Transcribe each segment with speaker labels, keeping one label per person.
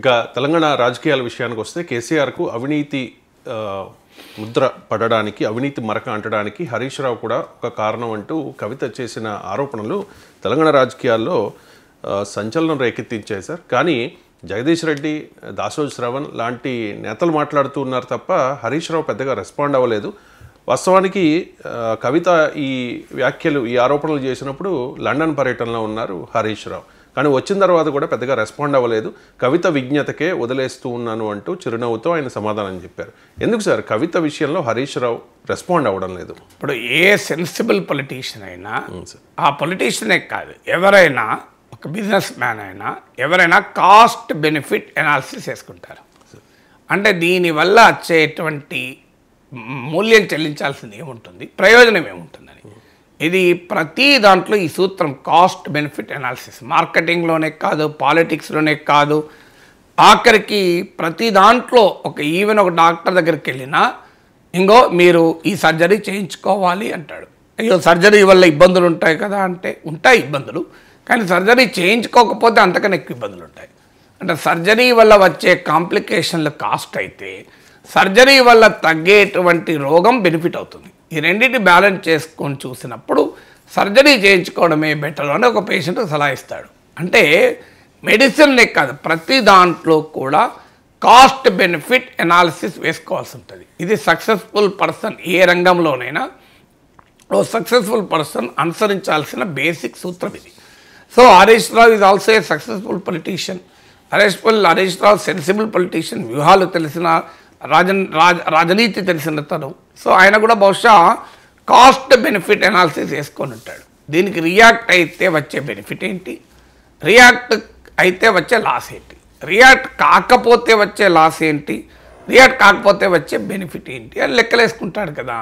Speaker 1: ఇక తెలంగాణ రాజకీయాల విషయానికి వస్తే కేసీఆర్కు అవినీతి ముద్ర పడడానికి, అవినీతి మరక అంటడానికి హరీష్ రావు కూడా ఒక కారణం అంటూ కవిత చేసిన ఆరోపణలు తెలంగాణ రాజకీయాల్లో సంచలనం రేకెత్తించాయి సార్. కానీ జగదీష్ రెడ్డి, దాసోజు శ్రవణ్ లాంటి నేతలు మాట్లాడుతూ ఉన్నారు తప్ప హరీష్ రావు పెద్దగా రెస్పాండ్ అవ్వలేదు. వాస్తవానికి కవిత ఈ వ్యాఖ్యలు, ఈ ఆరోపణలు చేసినప్పుడు లండన్ పర్యటనలో ఉన్నారు హరీష్ రావు. కానీ వచ్చిన తర్వాత కూడా పెద్దగా రెస్పాండ్ అవ్వలేదు. కవిత విజ్ఞతకే వదిలేస్తూ ఉన్నాను అంటూ చిరునవ్వుతో ఆయన సమాధానం చెప్పారు. ఎందుకు సార్ కవిత విషయంలో హరీష్ రావు రెస్పాండ్ అవ్వడం లేదు?
Speaker 2: ఇప్పుడు ఏ సెన్సిబుల్ పొలిటీషియన్ అయినా, ఆ పొలిటీషియనే కాదు, ఎవరైనా ఒక బిజినెస్ మ్యాన్ అయినా ఎవరైనా కాస్ట్ బెనిఫిట్ ఎనాలిసిస్ చేసుకుంటారు. అంటే దీనివల్ల వచ్చేటువంటి మూల్యం చెల్లించాల్సింది ఏముంటుంది, ప్రయోజనం ఏముంటుందని. ఇది ప్రతి దాంట్లో ఈ సూత్రం కాస్ట్ బెనిఫిట్ ఎనాలిసిస్, మార్కెటింగ్లోనే కాదు, పాలిటిక్స్లోనే కాదు, ఆఖరికి ప్రతి దాంట్లో ఈవెన్ ఒక డాక్టర్ దగ్గరికి వెళ్ళినా ఇంకో మీరు ఈ సర్జరీ చేయించుకోవాలి అంటాడు. అయ్యో సర్జరీ వల్ల ఇబ్బందులు ఉంటాయి కదా అంటే ఉంటాయి ఇబ్బందులు, కానీ సర్జరీ చేయించుకోకపోతే అంతకన్నా ఎక్కువ ఇబ్బందులు ఉంటాయి. అంటే సర్జరీ వల్ల వచ్చే కాంప్లికేషన్లు కాస్ట్ అయితే సర్జరీ వల్ల తగ్గేటువంటి రోగం బెనిఫిట్ అవుతుంది. ఈ రెండింటి బ్యాలెన్స్ చేసుకొని చూసినప్పుడు సర్జరీ చేయించుకోవడమే బెటర్ అని ఒక పేషెంట్కి సలహా ఇస్తాడు. అంటే మెడిసిన్నే కాదు, ప్రతి దాంట్లో కూడా కాస్ట్ బెనిఫిట్ ఎనాలిసిస్ వేసుకోవాల్సి ఉంటుంది. ఇది సక్సెస్ఫుల్ పర్సన్ ఏ రంగంలోనైనా ఓ సక్సెస్ఫుల్ పర్సన్ అనుసరించాల్సిన బేసిక్ సూత్రం ఇది. So Harish Rao is also a successful politician. Harish Rao sensible politician, వ్యూహాలు తెలిసిన రాజనీతి తెలిసిన తను. సో ఆయన కూడా బహుశా కాస్ట్ బెనిఫిట్ ఎనాలిసిస్ వేసుకొని ఉంటాడు. దీనికి రియాక్ట్ అయితే వచ్చే బెనిఫిట్ ఏంటి, రియాక్ట్ అయితే వచ్చే లాస్ ఏంటి, రియాక్ట్ కాకపోతే వచ్చే లాస్ ఏంటి, రియాక్ట్ కాకపోతే వచ్చే బెనిఫిట్ ఏంటి అని లెక్కలేసుకుంటాడు కదా.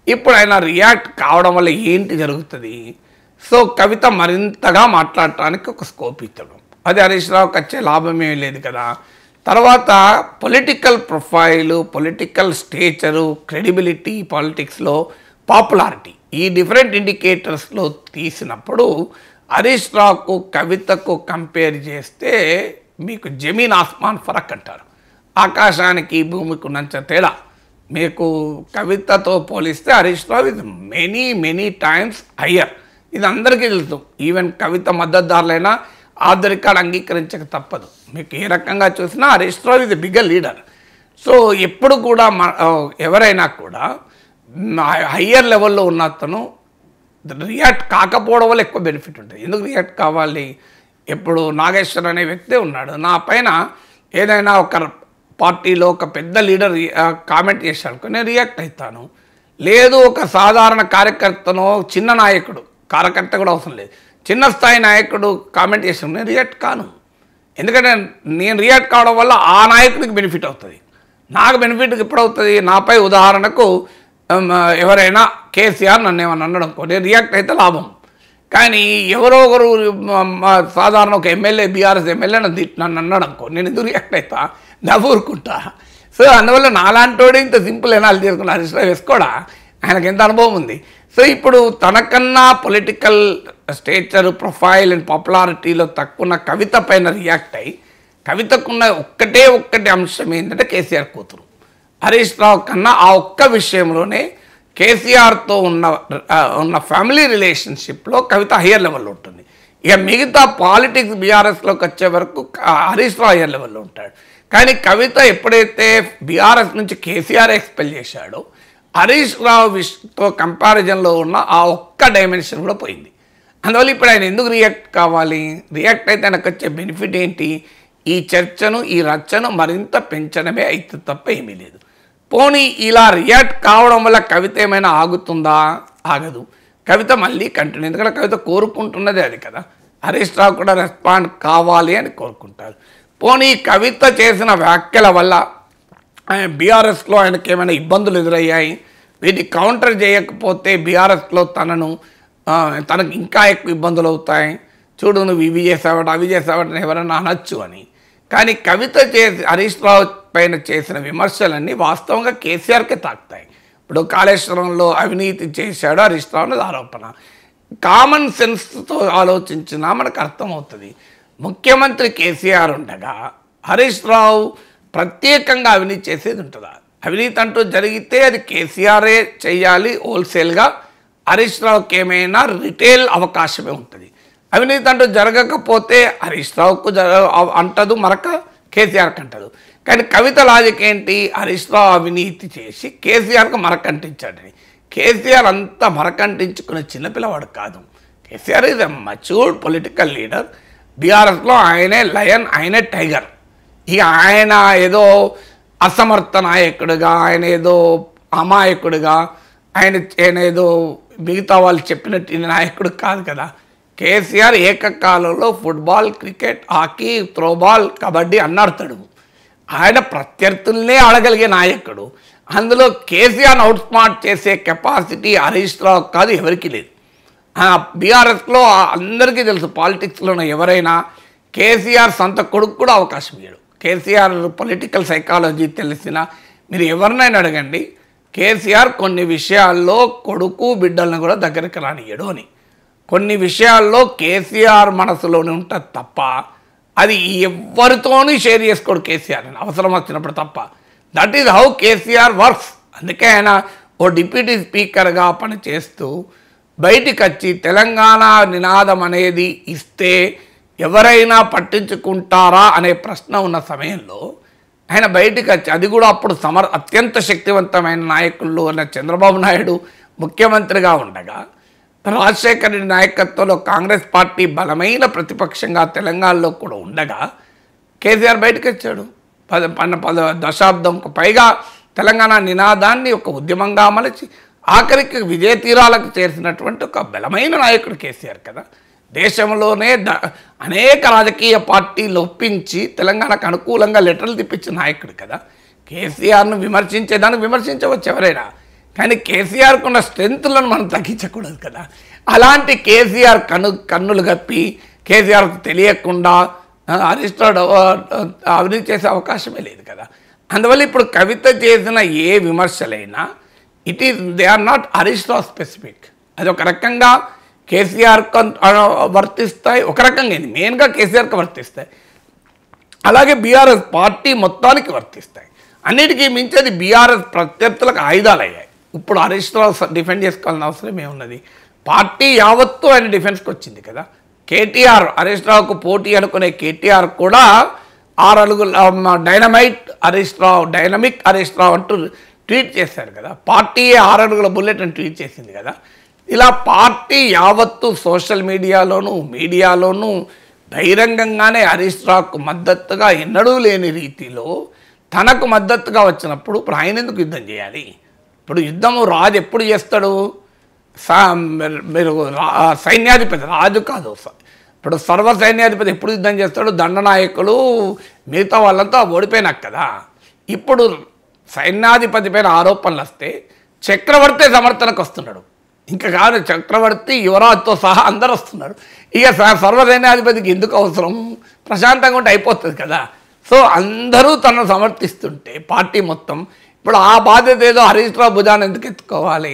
Speaker 2: ఇప్పుడు ఆయన రియాక్ట్ కావడం వల్ల ఏంటి జరుగుతుంది, సో కవిత మరింతగా మాట్లాడటానికి ఒక స్కోప్ ఇచ్చడం, అది హరీష్ రావుకి వచ్చే లాభమే లేదు కదా. తర్వాత political profile, political stature, credibility, పాలిటిక్స్లో పాపులారిటీ, ఈ డిఫరెంట్ ఇండికేటర్స్లో తీసినప్పుడు హరీష్ రావుకు కవితకు కంపేర్ చేస్తే మీకు జమీన్ ఆస్మాన్ ఫరక్ అంటారు. ఆకాశానికి భూమికి ఉన్నంత తేడా. మీకు కవితతో పోలిస్తే హరీష్ రావు ఇది మెనీ టైమ్స్ హయ్యర్. ఇది అందరికీ తెలుసు. ఈవెన్ కవిత మద్దతుదారులైనా ఆధరికాలు అంగీకరించక తప్పదు. మీకు ఏ రకంగా చూసినా హరీష్ రావు ఇది బిగ్గర్ లీడర్. సో ఎప్పుడు కూడా ఎవరైనా కూడా హయ్యర్ లెవెల్లో ఉన్న అతను రియాక్ట్ కాకపోవడం వల్ల ఎక్కువ బెనిఫిట్ ఉంటుంది. ఎందుకు రియాక్ట్ కావాలి? ఇప్పుడు నాగేశ్వర్ అనే వ్యక్తి ఉన్నాడు, నా పైన ఏదైనా ఒక పార్టీలో ఒక పెద్ద లీడర్ కామెంట్ చేశాడు, నేను రియాక్ట్ అవుతాను. లేదు ఒక సాధారణ కార్యకర్తనో, చిన్న నాయకుడు, కార్యకర్త కూడా అవసరం లేదు, చిన్న స్థాయి నాయకుడు కామెంట్ చేసాను, నేను రియాక్ట్ కాను. ఎందుకంటే నేను రియాక్ట్ కావడం వల్ల ఆ నాయకుడికి బెనిఫిట్ అవుతుంది, నాకు బెనిఫిట్ ఎప్పుడు అవుతుంది? నాపై ఉదాహరణకు ఎవరైనా కేసీఆర్ నన్ను ఏమన్నా అనడంకో, నేను రియాక్ట్ అయితే లాభం. కానీ ఎవరో ఒకరు సాధారణ ఒక ఎమ్మెల్యే, బీఆర్ఎస్ ఎమ్మెల్యే నన్ను అన్నాడనుకో, నేను ఎందుకు రియాక్ట్ అవుతా? నవ్వురుకుంటా. సో అందువల్ల నాలాంటోడు ఇంత సింపుల్ ఎనాలిసిస్ చేసుకుని హరీష్ రావు వేసుకోడా, ఆయనకు ఎంత అనుభవం ఉంది. సో ఇప్పుడు తనకన్నా పొలిటికల్ స్టేచర్, ప్రొఫైల్ అండ్ పాపులారిటీలో తక్కువ కవిత పైన రియాక్ట్ అయ్యి, కవితకున్న ఒక్కటే అంశం ఏంటంటే కేసీఆర్ కూతురు. హరీష్ రావు కన్నా ఆ ఒక్క విషయంలోనే కేసీఆర్తో ఉన్న ఫ్యామిలీ రిలేషన్షిప్లో కవిత హయ్యర్ లెవెల్లో ఉంటుంది. ఇక మిగతా పాలిటిక్స్ బీఆర్ఎస్లోకి వచ్చే వరకు హరీష్ రావు హయ్యర్ లెవెల్లో ఉంటాడు. కానీ కవిత ఎప్పుడైతే బీఆర్ఎస్ నుంచి కేసీఆర్ ఎక్స్పెల్ చేశాడో, హరీష్ రావుతో కంపారిజన్లో ఉన్న ఆ ఒక్క డైమెన్షన్ కూడా పోయింది. అందువల్ల ఇప్పుడు ఆయన ఎందుకు రియాక్ట్ కావాలి? రియాక్ట్ అయితే ఆయనకు వచ్చే బెనిఫిట్ ఏంటి? ఈ చర్చను, ఈ రచ్చను మరింత పెంచడమే అయితే తప్ప ఏమీ లేదు. పోనీ ఇలా రియాక్ట్ కావడం వల్ల కవిత ఏమైనా ఆగుతుందా? ఆగదు. కవిత మళ్ళీ కంటిన్యూ, ఎందుకంటే కవిత కోరుకుంటున్నదే అది కదా. హరీష్ రావు కూడా రెస్పాండ్ కావాలి అని కోరుకుంటారు. పోనీ కవిత చేసిన వ్యాఖ్యల వల్ల బీఆర్ఎస్లో ఆయనకి ఏమైనా ఇబ్బందులు ఎదురయ్యాయి, వీటిని కౌంటర్ చేయకపోతే బీఆర్ఎస్లో తనకు ఇంకా ఎక్కువ ఇబ్బందులు అవుతాయి, చూడు నువ్వు ఇవి చేసావట అవి చేసావట ఎవరన్నా అనొచ్చు అని. కానీ కవిత హరీష్ రావు పైన చేసిన విమర్శలన్నీ వాస్తవంగా కేసీఆర్కే తాకుతాయి. ఇప్పుడు కాళేశ్వరంలో అవినీతి చేశాడు హరీష్ రావు అనేది ఆరోపణ. కామన్ సెన్స్తో ఆలోచించినా మనకు అర్థమవుతుంది. ముఖ్యమంత్రి కేసీఆర్ ఉండగా హరీష్ రావు ప్రత్యేకంగా అవినీతి చేసేది ఉంటుందా? అవినీతి అంటూ జరిగితే అది కేసీఆరే చేయాలి హోల్సేల్గా. హరీష్ రావుకి ఏమైనా రిటైల్ అవకాశమే ఉంటుంది. అవినీతి అంటూ జరగకపోతే హరీష్ రావుకు అంటదు మరక, కేసీఆర్కి అంటదు. కానీ కవిత లాజిక్ ఏంటి? హరీష్ రావు అవినీతి చేసి కేసీఆర్కి మరకంటించాడని. కేసీఆర్ అంతా మరకంటించుకునే చిన్నపిల్లవాడు కాదు. KCR is a మచ్యూర్డ్ political leader. బీఆర్ఎస్లో ఆయనే లయన్, ఆయనే టైగర్. ఇక ఆయన ఏదో అసమర్థ నాయకుడిగా, ఆయన ఏదో అమాయకుడిగా, ఆయన ఏదో మిగతా వాళ్ళు చెప్పినట్టు నాయకుడు కాదు కదా. కేసీఆర్ ఏకకాలంలో football, cricket, hockey, throwball, kabaddi అన్నాడతాడు. ఆయన ప్రత్యర్థులనే ఆడగలిగే నాయకుడు. అందులో కేసీఆర్ని అవుట్ స్మార్ట్ చేసే కెపాసిటీ హరీష్ రావు కాదు, ఎవరికి లేదు. బీఆర్ఎస్లో అందరికీ తెలుసు, పాలిటిక్స్లో ఎవరైనా కేసీఆర్ సొంత కొడుకు కూడా అవకాశం ఇవ్వడు. కేసీఆర్ పొలిటికల్ సైకాలజీ తెలిసిన మీరు ఎవరినైనా అడగండి, కేసీఆర్ కొన్ని విషయాల్లో కొడుకు బిడ్డలను కూడా దగ్గరికి రానియడు అని. కొన్ని విషయాల్లో కేసీఆర్ మనసులోనే ఉంటుంది తప్ప అది ఎవరితోనూ షేర్ చేసుకోడు కేసీఆర్ అని, అవసరం వచ్చినప్పుడు తప్ప. That is how KCR works. అందుకే ఆయన ఓ డిప్యూటీ స్పీకర్గా పనిచేస్తూ బయటికి వచ్చి తెలంగాణ నినాదం అనేది ఇస్తే ఎవరైనా పట్టించుకుంటారా అనే ప్రశ్న ఉన్న సమయంలో ఆయన బయటికి వచ్చి, అది కూడా అప్పుడు అత్యంత శక్తివంతమైన నాయకులు ఉన్న చంద్రబాబు నాయుడు ముఖ్యమంత్రిగా ఉండగా, రాజశేఖర రెడ్డి నాయకత్వంలో కాంగ్రెస్ పార్టీ బలమైన ప్రతిపక్షంగా తెలంగాణలో కూడా ఉండగా కేసీఆర్ బయటకు వచ్చాడు. 10 దశాబ్దంకు పైగా తెలంగాణ నినాదాన్ని ఒక ఉద్యమంగా మలచి ఆఖరికి విజయ తీరాలకు చేర్చినటువంటి ఒక బలమైన నాయకుడు కేసీఆర్ కదా. దేశంలోనే అనేక రాజకీయ పార్టీలు ఒప్పించి తెలంగాణకు అనుకూలంగా లెటర్లు తిప్పించిన నాయకుడు కదా. కేసీఆర్ను విమర్శించేదానికి విమర్శించవచ్చు ఎవరైనా, కానీ కేసీఆర్కు ఉన్న స్ట్రెంత్లను మనం తగ్గించకూడదు కదా. అలాంటి కేసీఆర్ కన్నులు గప్పి కేసీఆర్కు తెలియకుండా హరీష్ రావు అవినీతి చేసే అవకాశమే లేదు కదా. అందువల్ల ఇప్పుడు కవిత చేసిన ఏ విమర్శలైనా they are not Harish Rao specific. అది ఒక రకంగా కేసీఆర్కు వర్తిస్తాయి, ఒక రకంగా మెయిన్గా కేసీఆర్కి వర్తిస్తాయి, అలాగే బీఆర్ఎస్ పార్టీ మొత్తానికి వర్తిస్తాయి. అన్నిటికీ మించేది బీఆర్ఎస్ ప్రత్యర్థులకు ఆయుధాలు అయ్యాయి. ఇప్పుడు హరీష్ రావు డిఫెండ్ చేసుకోవాల్సిన అవసరం ఏమున్నది? పార్టీ యావత్తు ఆయన డిఫెన్స్కి వచ్చింది కదా. కేటీఆర్ హరీష్ రావుకు పోటీ అనుకునే కేటీఆర్ కూడా 6 అడుగుల డైనమైట్ హరీష్ రావు, డైనమిక్ హరీష్ రావు అంటూ ట్వీట్ చేశారు కదా. పార్టీయే 6 అడుగుల బుల్లెట్ అని ట్వీట్ చేసింది కదా. ఇలా పార్టీ యావత్తు సోషల్ మీడియాలోనూ బహిరంగంగానే హరీష్ రావుకు మద్దతుగా ఎన్నడూ లేని రీతిలో తనకు మద్దతుగా వచ్చినప్పుడు ఇప్పుడు ఆయన ఎందుకు యుద్ధం చేయాలి? ఇప్పుడు యుద్ధము రాజు ఎప్పుడు చేస్తాడు? మీరు సైన్యాధిపతి, రాజు కాదు. ఇప్పుడు సర్వ సైన్యాధిపతి ఎప్పుడు యుద్ధం చేస్తాడు? దండనాయకులు మిగతా వాళ్ళంతా ఓడిపోయినాక కదా. ఇప్పుడు సైన్యాధిపతి పైన ఆరోపణలు వస్తే చక్రవర్తి సమర్థనకు వస్తున్నాడు. ఇంకా కాదు, చక్రవర్తి యువరాజుతో సహా అందరు వస్తున్నారు. ఇక సర్వసైన్యాధిపతికి ఎందుకు అవసరం? ప్రశాంతంగా ఉంటే అయిపోతుంది కదా. సో అందరూ తనను సమర్థిస్తుంటే పార్టీ మొత్తం ఇప్పుడు ఆ బాధ్యత ఏదో హరీష్ రావు భుజాన్ని ఎందుకు ఎత్తుకోవాలి?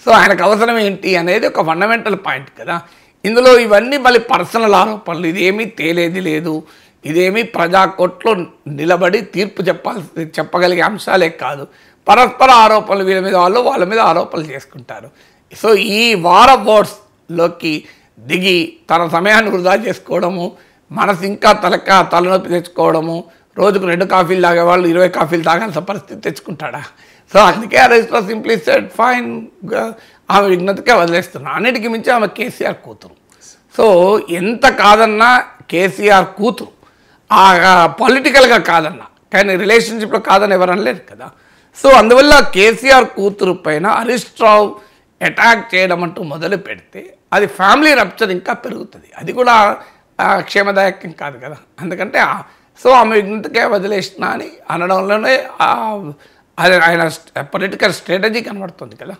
Speaker 2: సో ఆయనకు అవసరం ఏంటి అనేది ఒక ఫండమెంటల్ పాయింట్ కదా. ఇందులో ఇవన్నీ మళ్ళీ పర్సనల్ ఆరోపణలు, ఇదేమీ తేలేది లేదు, ఇదేమీ ప్రజాకోర్టులో నిలబడి తీర్పు చెప్పగలిగే అంశాలే కాదు. పరస్పర ఆరోపణలు, వీళ్ళ మీద వాళ్ళ మీద ఆరోపణలు చేసుకుంటారు. సో ఈ వార్ ఆఫ్ వర్డ్స్లోకి దిగి తన సమయాన్ని వృధా చేసుకోవడము, మనసు ఇంకా తలనొప్పి తెచ్చుకోవడము, రోజుకు 2 కాఫీలు తాగేవాళ్ళు 20 కాఫీలు తాగాల్సిన పరిస్థితి తెచ్చుకుంటాడా? సో అందుకే Harish Rao simply said fine, ఆమె విఘ్నతకే వదిలేస్తున్నా. అన్నిటికీ మించి ఆమె కేసీఆర్ కూతురు. సో ఎంత కాదన్నా కేసీఆర్ కూతురు, పొలిటికల్గా కాదన్నా, కానీ రిలేషన్షిప్లో కాదని ఎవరు అనలేరు కదా. సో అందువల్ల కేసీఆర్ కూతురు పైన హరీష్ రావు అటాక్ చేయడం అంటూ మొదలు పెడితే అది ఫ్యామిలీ రప్చర్ ఇంకా పెరుగుతుంది. అది కూడా క్షేమదాయకం కాదు కదా. అందుకంటే సో ఆమె విఘ్నతకే వదిలేసినా అని అనడంలోనే ఆయన పొలిటికల్ స్ట్రాటజీ కనబడుతుంది కదా.